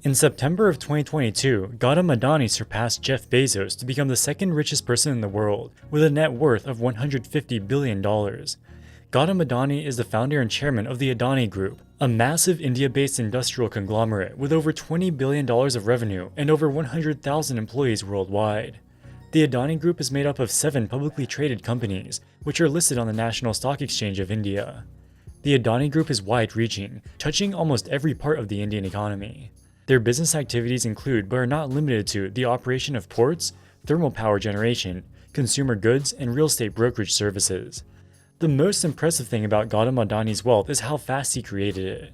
In September of 2022, Gautam Adani surpassed Jeff Bezos to become the second richest person in the world, with a net worth of $150 billion. Gautam Adani is the founder and chairman of the Adani Group, a massive India-based industrial conglomerate with over $20 billion of revenue and over 100,000 employees worldwide. The Adani Group is made up of 7 publicly traded companies, which are listed on the National Stock Exchange of India. The Adani Group is wide-reaching, touching almost every part of the Indian economy. Their business activities include, but are not limited to, the operation of ports, thermal power generation, consumer goods, and real estate brokerage services. The most impressive thing about Gautam Adani's wealth is how fast he created it.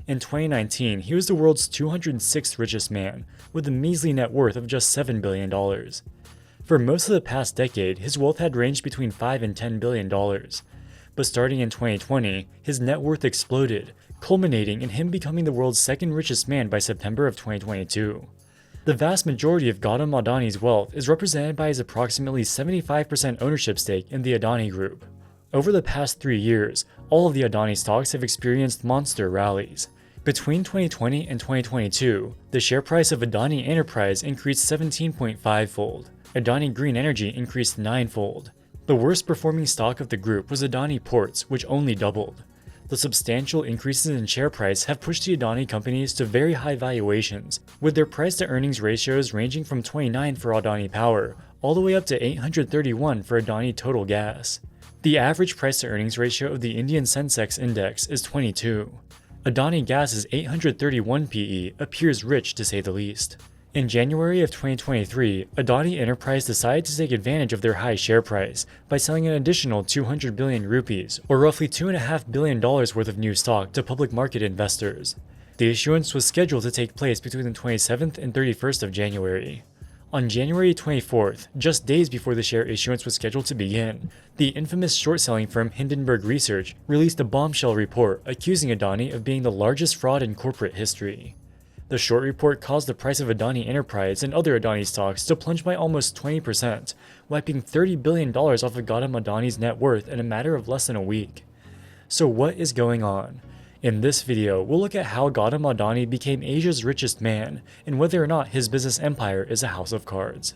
In 2019, he was the world's 206th richest man, with a measly net worth of just $7 billion. For most of the past decade, his wealth had ranged between $5 and $10 billion. But starting in 2020, his net worth exploded, culminating in him becoming the world's second richest man by September of 2022. The vast majority of Gautam Adani's wealth is represented by his approximately 75% ownership stake in the Adani Group. Over the past 3 years, all of the Adani stocks have experienced monster rallies. Between 2020 and 2022, the share price of Adani Enterprise increased 17.5-fold. Adani Green Energy increased 9-fold. The worst performing stock of the group was Adani Ports, which only doubled. The substantial increases in share price have pushed the Adani companies to very high valuations, with their price-to-earnings ratios ranging from 29 for Adani Power all the way up to 831 for Adani Total Gas. The average price-to-earnings ratio of the Indian Sensex index is 22. Adani Gas's 831 PE appears rich to say the least. In January of 2023, Adani Enterprise decided to take advantage of their high share price by selling an additional 200 billion rupees, or roughly $2.5 billion worth of new stock to public market investors. The issuance was scheduled to take place between the 27th and 31st of January. On January 24th, just days before the share issuance was scheduled to begin, the infamous short-selling firm Hindenberg Research released a bombshell report accusing Adani of being the largest fraud in corporate history. The short report caused the price of Adani Enterprise and other Adani stocks to plunge by almost 20%, wiping $30 billion off of Gautam Adani's net worth in a matter of less than a week. So what is going on? In this video, we'll look at how Gautam Adani became Asia's richest man, and whether or not his business empire is a house of cards.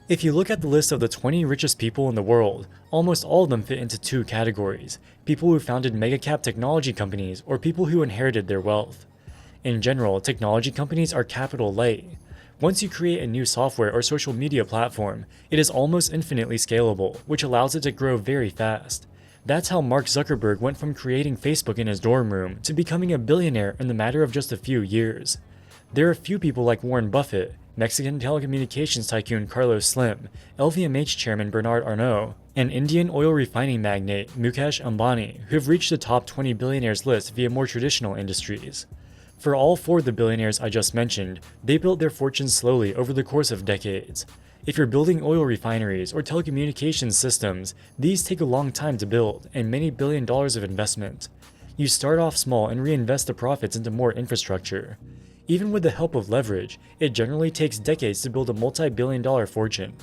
If you look at the list of the 20 richest people in the world, almost all of them fit into 2 categories: people who founded mega-cap technology companies or people who inherited their wealth. In general, technology companies are capital light. Once you create a new software or social media platform, it is almost infinitely scalable, which allows it to grow very fast. That's how Mark Zuckerberg went from creating Facebook in his dorm room to becoming a billionaire in the matter of just a few years. There are few people like Warren Buffett, Mexican telecommunications tycoon Carlos Slim, LVMH chairman Bernard Arnault, and Indian oil refining magnate Mukesh Ambani who have reached the top 20 billionaires list via more traditional industries. For all 4 of the billionaires I just mentioned, they built their fortunes slowly over the course of decades. If you're building oil refineries or telecommunications systems, these take a long time to build and many billion dollars of investment. You start off small and reinvest the profits into more infrastructure. Even with the help of leverage, it generally takes decades to build a multi-billion-dollar fortune.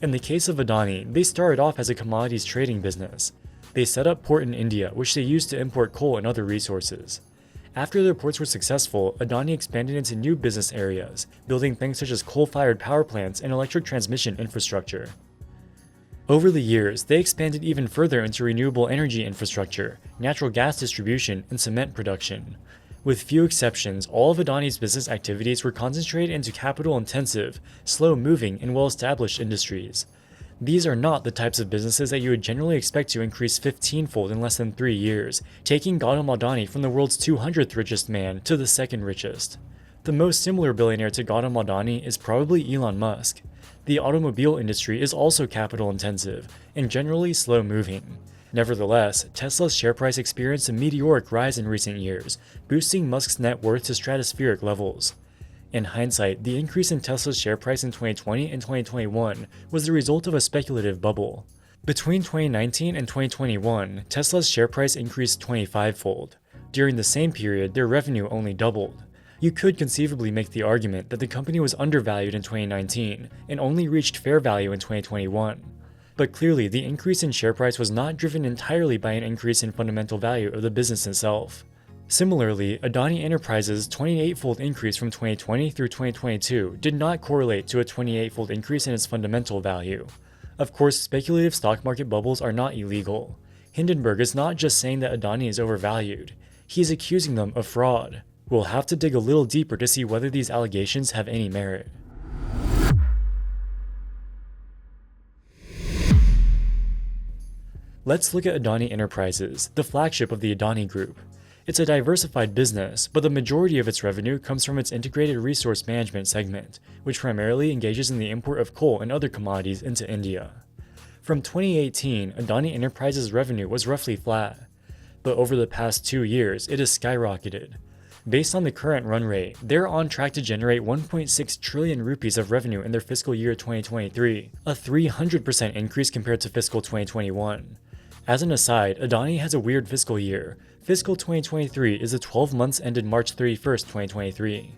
In the case of Adani, they started off as a commodities trading business. They set up port in India, which they used to import coal and other resources. After their ports were successful, Adani expanded into new business areas, building things such as coal-fired power plants and electric transmission infrastructure. Over the years, they expanded even further into renewable energy infrastructure, natural gas distribution, and cement production. With few exceptions, all of Adani's business activities were concentrated into capital-intensive, slow-moving, and well-established industries. These are not the types of businesses that you would generally expect to increase 15-fold in less than 3 years, taking Gautam Adani from the world's 200th richest man to the second richest. The most similar billionaire to Gautam Adani is probably Elon Musk. The automobile industry is also capital-intensive, and generally slow-moving. Nevertheless, Tesla's share price experienced a meteoric rise in recent years, boosting Musk's net worth to stratospheric levels. In hindsight, the increase in Tesla's share price in 2020 and 2021 was the result of a speculative bubble. Between 2019 and 2021, Tesla's share price increased 25-fold. During the same period, their revenue only doubled. You could conceivably make the argument that the company was undervalued in 2019 and only reached fair value in 2021. But clearly, the increase in share price was not driven entirely by an increase in fundamental value of the business itself. Similarly, Adani Enterprises' 28-fold increase from 2020 through 2022 did not correlate to a 28-fold increase in its fundamental value. Of course, speculative stock market bubbles are not illegal. Hindenburg is not just saying that Adani is overvalued, he is accusing them of fraud. We'll have to dig a little deeper to see whether these allegations have any merit. Let's look at Adani Enterprises, the flagship of the Adani Group. It's a diversified business, but the majority of its revenue comes from its integrated resource management segment, which primarily engages in the import of coal and other commodities into India. From 2018, Adani Enterprises' revenue was roughly flat, but over the past 2 years, it has skyrocketed. Based on the current run rate, they're on track to generate 1.6 trillion rupees of revenue in their fiscal year 2023, a 300% increase compared to fiscal 2021. As an aside, Adani has a weird fiscal year. Fiscal 2023 is the 12 months ended March 31st, 2023.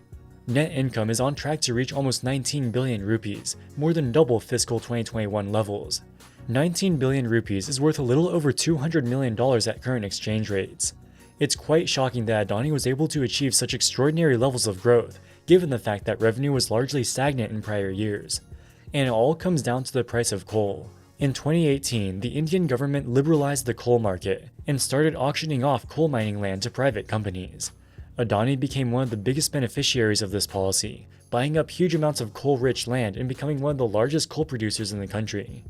Net income is on track to reach almost 19 billion rupees, more than double fiscal 2021 levels. 19 billion rupees is worth a little over $200 million at current exchange rates. It's quite shocking that Adani was able to achieve such extraordinary levels of growth, given the fact that revenue was largely stagnant in prior years. And it all comes down to the price of coal. In 2018, the Indian government liberalized the coal market and started auctioning off coal mining land to private companies. Adani became one of the biggest beneficiaries of this policy, buying up huge amounts of coal-rich land and becoming one of the largest coal producers in the country.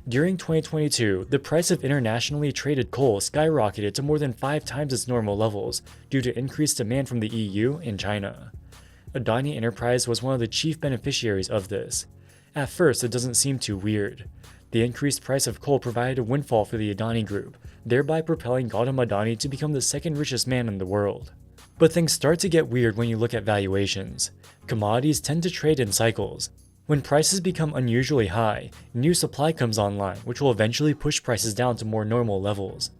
During 2022, the price of internationally traded coal skyrocketed to more than 5 times its normal levels due to increased demand from the EU and China. Adani Enterprise was one of the chief beneficiaries of this. At first, it doesn't seem too weird. The increased price of coal provided a windfall for the Adani Group, thereby propelling Gautam Adani to become the second richest man in the world. But things start to get weird when you look at valuations. Commodities tend to trade in cycles. When prices become unusually high, new supply comes online, which will eventually push prices down to more normal levels.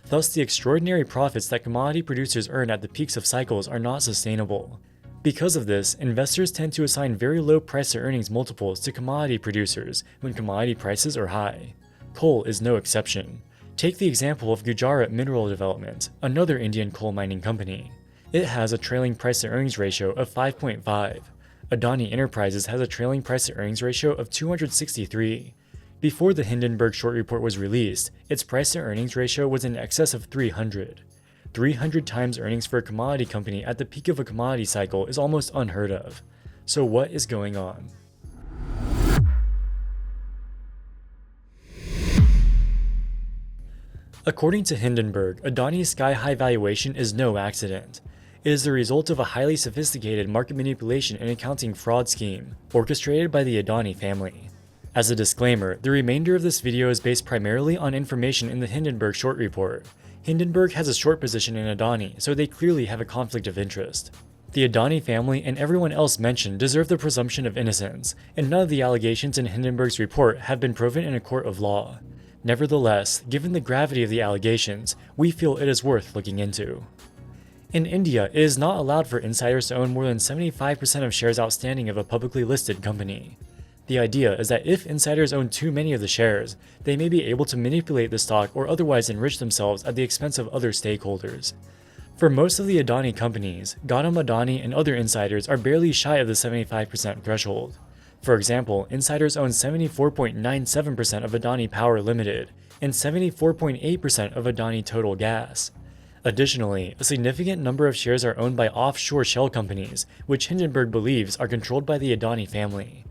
Thus, the extraordinary profits that commodity producers earn at the peaks of cycles are not sustainable. Because of this, investors tend to assign very low price-to-earnings multiples to commodity producers when commodity prices are high. Coal is no exception. Take the example of Gujarat Mineral Development, another Indian coal mining company. It has a trailing price-to-earnings ratio of 5.5. Adani Enterprises has a trailing price-to-earnings ratio of 263. Before the Hindenburg short report was released, its price-to-earnings ratio was in excess of 300. 300 times earnings for a commodity company at the peak of a commodity cycle is almost unheard of. So what is going on? According to Hindenburg, Adani's sky-high valuation is no accident. It is the result of a highly sophisticated market manipulation and accounting fraud scheme, orchestrated by the Adani family. As a disclaimer, the remainder of this video is based primarily on information in the Hindenburg short report. Hindenburg has a short position in Adani, so they clearly have a conflict of interest. The Adani family and everyone else mentioned deserve the presumption of innocence, and none of the allegations in Hindenburg's report have been proven in a court of law. Nevertheless, given the gravity of the allegations, we feel it is worth looking into. In India, it is not allowed for insiders to own more than 75% of shares outstanding of a publicly listed company. The idea is that if insiders own too many of the shares, they may be able to manipulate the stock or otherwise enrich themselves at the expense of other stakeholders. For most of the Adani companies, Gautam Adani and other insiders are barely shy of the 75% threshold. For example, insiders own 74.97% of Adani Power Limited and 74.8% of Adani Total Gas. Additionally, a significant number of shares are owned by offshore shell companies, which Hindenburg believes are controlled by the Adani family.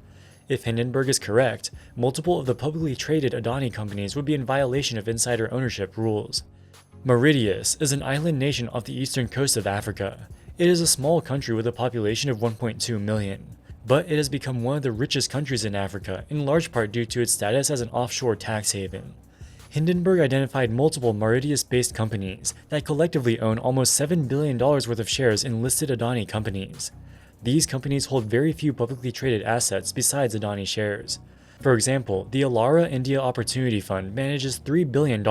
If Hindenburg is correct, multiple of the publicly traded Adani companies would be in violation of insider ownership rules. Mauritius is an island nation off the eastern coast of Africa. It is a small country with a population of 1.2 million, but it has become one of the richest countries in Africa, in large part due to its status as an offshore tax haven. Hindenburg identified multiple Mauritius-based companies that collectively own almost $7 billion worth of shares in listed Adani companies. These companies hold very few publicly traded assets besides Adani shares. For example, the Elara India Opportunity Fund manages $3 billion,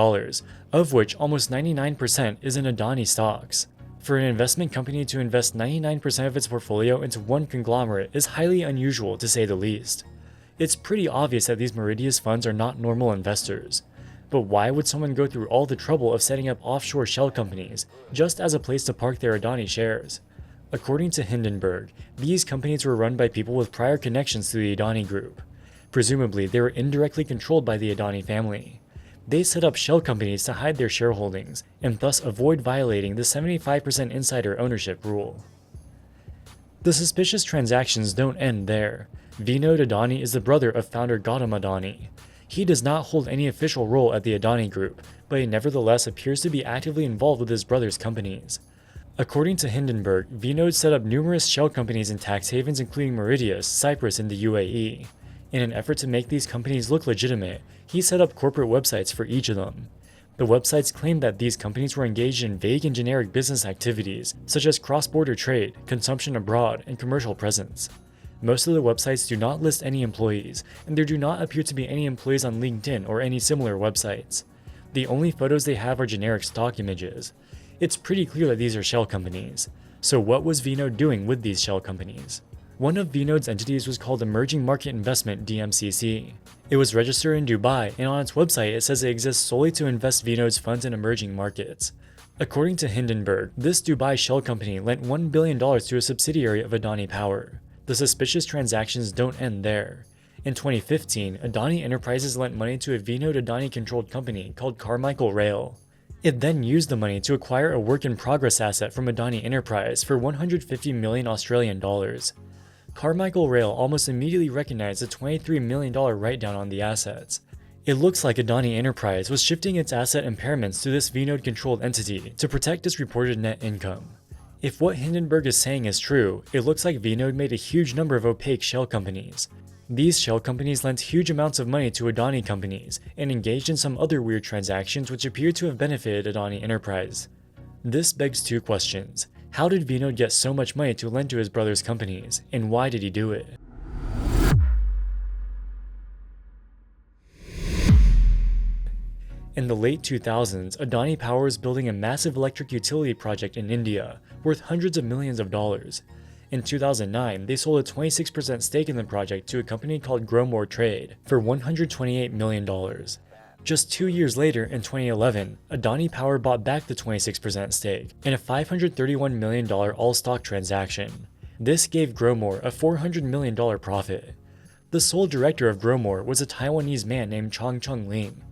of which almost 99% is in Adani stocks. For an investment company to invest 99% of its portfolio into one conglomerate is highly unusual to say the least. It's pretty obvious that these Meridius funds are not normal investors. But why would someone go through all the trouble of setting up offshore shell companies just as a place to park their Adani shares? According to Hindenberg, these companies were run by people with prior connections to the Adani group. Presumably, they were indirectly controlled by the Adani family. They set up shell companies to hide their shareholdings and thus avoid violating the 75% insider ownership rule. The suspicious transactions don't end there. Vinod Adani is the brother of founder Gautam Adani. He does not hold any official role at the Adani Group, but he nevertheless appears to be actively involved with his brother's companies. According to Hindenberg, Vinod set up numerous shell companies in tax havens including Mauritius, Cyprus, and the UAE. In an effort to make these companies look legitimate, he set up corporate websites for each of them. The websites claimed that these companies were engaged in vague and generic business activities, such as cross-border trade, consumption abroad, and commercial presence. Most of the websites do not list any employees, and there do not appear to be any employees on LinkedIn or any similar websites. The only photos they have are generic stock images. It's pretty clear that these are shell companies. So what was Vinod doing with these shell companies? One of Vinod's entities was called Emerging Market Investment DMCC. It was registered in Dubai, and on its website it says it exists solely to invest Vinod's funds in emerging markets. According to Hindenberg, this Dubai shell company lent $1 billion to a subsidiary of Adani Power. The suspicious transactions don't end there. In 2015, Adani Enterprises lent money to a Vinod Adani-controlled company called Carmichael Rail. It then used the money to acquire a work-in-progress asset from Adani Enterprise for 150 million Australian dollars. Carmichael Rail almost immediately recognized a $23 million write-down on the assets. It looks like Adani Enterprise was shifting its asset impairments to this Vinod-controlled entity to protect its reported net income. If what Hindenberg is saying is true, it looks like Vinod made a huge number of opaque shell companies. These shell companies lent huge amounts of money to Adani companies and engaged in some other weird transactions which appear to have benefited Adani Enterprise. This begs two questions. How did Vinod get so much money to lend to his brother's companies, and why did he do it? In the late 2000s, Adani Power was building a massive electric utility project in India, worth hundreds of millions of dollars. In 2009, they sold a 26% stake in the project to a company called Growmore Trade for $128 million. Just 2 years later, in 2011, Adani Power bought back the 26% stake in a $531 million all-stock transaction. This gave Growmore a $400 million profit. The sole director of Growmore was a Taiwanese man named Chong Ling.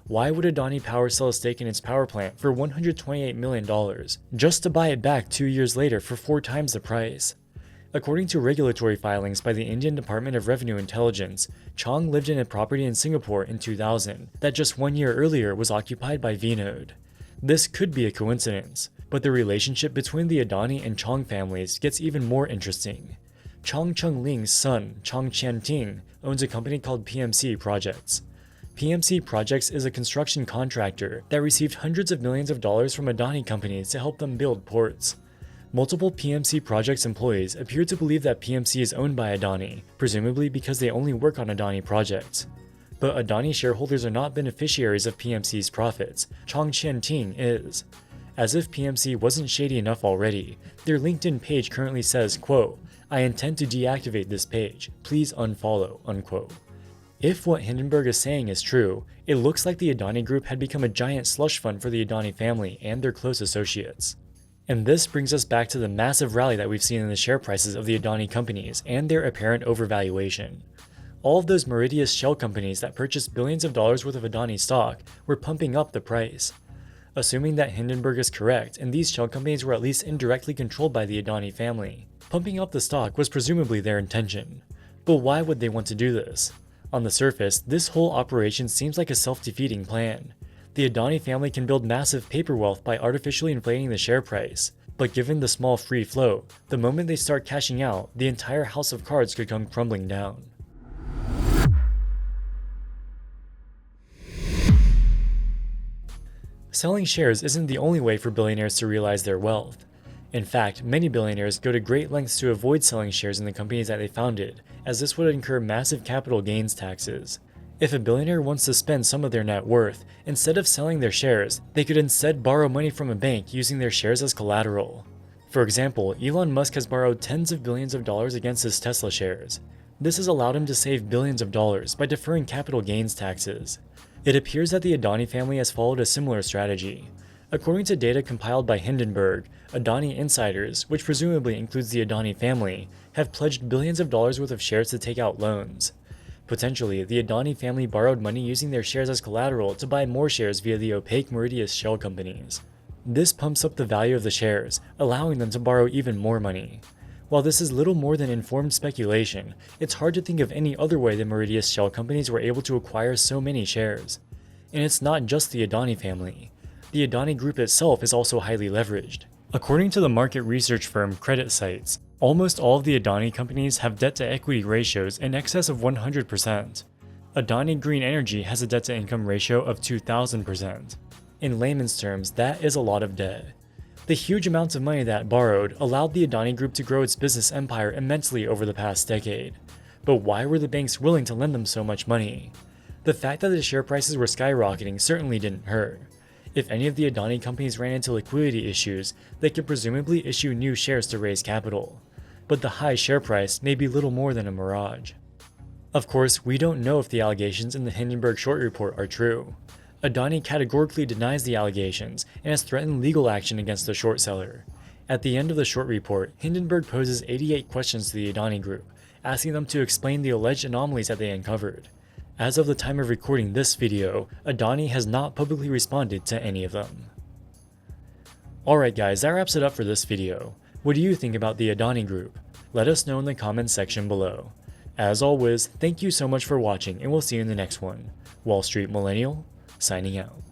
Why would Adani Power sell a stake in its power plant for $128 million, just to buy it back 2 years later for 4 times the price? According to regulatory filings by the Indian Department of Revenue Intelligence, Chong lived in a property in Singapore in 2000 that just 1 year earlier was occupied by Vinod. This could be a coincidence, but the relationship between the Adani and Chong families gets even more interesting. Chong Ling's son, Chong Chien-ting, owns a company called PMC Projects. PMC Projects is a construction contractor that received hundreds of millions of dollars from Adani companies to help them build ports. Multiple PMC Projects employees appear to believe that PMC is owned by Adani, presumably because they only work on Adani projects. But Adani shareholders are not beneficiaries of PMC's profits. Chong Chien-ting is. As if PMC wasn't shady enough already, their LinkedIn page currently says, quote, "I intend to deactivate this page. Please unfollow," unquote. If what Hindenberg is saying is true, it looks like the Adani Group had become a giant slush fund for the Adani family and their close associates. And this brings us back to the massive rally that we've seen in the share prices of the Adani companies and their apparent overvaluation. All of those Mauritius shell companies that purchased billions of dollars worth of Adani stock were pumping up the price. Assuming that Hindenberg is correct and these shell companies were at least indirectly controlled by the Adani family, pumping up the stock was presumably their intention. But why would they want to do this? On the surface, this whole operation seems like a self-defeating plan. The Adani family can build massive paper wealth by artificially inflating the share price, but given the small free float, the moment they start cashing out, the entire house of cards could come crumbling down. Selling shares isn't the only way for billionaires to realize their wealth. In fact, many billionaires go to great lengths to avoid selling shares in the companies that they founded, as this would incur massive capital gains taxes. If a billionaire wants to spend some of their net worth, instead of selling their shares, they could instead borrow money from a bank using their shares as collateral. For example, Elon Musk has borrowed tens of billions of dollars against his Tesla shares. This has allowed him to save billions of dollars by deferring capital gains taxes. It appears that the Adani family has followed a similar strategy. According to data compiled by Hindenberg, Adani insiders, which presumably includes the Adani family, have pledged billions of dollars worth of shares to take out loans. Potentially, the Adani family borrowed money using their shares as collateral to buy more shares via the opaque Richest shell companies. This pumps up the value of the shares, allowing them to borrow even more money. While this is little more than informed speculation, it's hard to think of any other way the Richest shell companies were able to acquire so many shares. And it's not just the Adani family. The Adani group itself is also highly leveraged. According to the market research firm Credit Sites, almost all of the Adani companies have debt-to-equity ratios in excess of 100%. Adani Green Energy has a debt-to-income ratio of 2,000%. In layman's terms, that is a lot of debt. The huge amounts of money that borrowed allowed the Adani Group to grow its business empire immensely over the past decade. But why were the banks willing to lend them so much money? The fact that the share prices were skyrocketing certainly didn't hurt. If any of the Adani companies ran into liquidity issues, they could presumably issue new shares to raise capital. But the high share price may be little more than a mirage. Of course, we don't know if the allegations in the Hindenberg short report are true. Adani categorically denies the allegations and has threatened legal action against the short seller. At the end of the short report, Hindenberg poses 88 questions to the Adani Group, asking them to explain the alleged anomalies that they uncovered. As of the time of recording this video, Adani has not publicly responded to any of them. Alright guys, that wraps it up for this video. What do you think about the Adani Group? Let us know in the comments section below. As always, thank you so much for watching and we'll see you in the next one. Wall Street Millennial, signing out.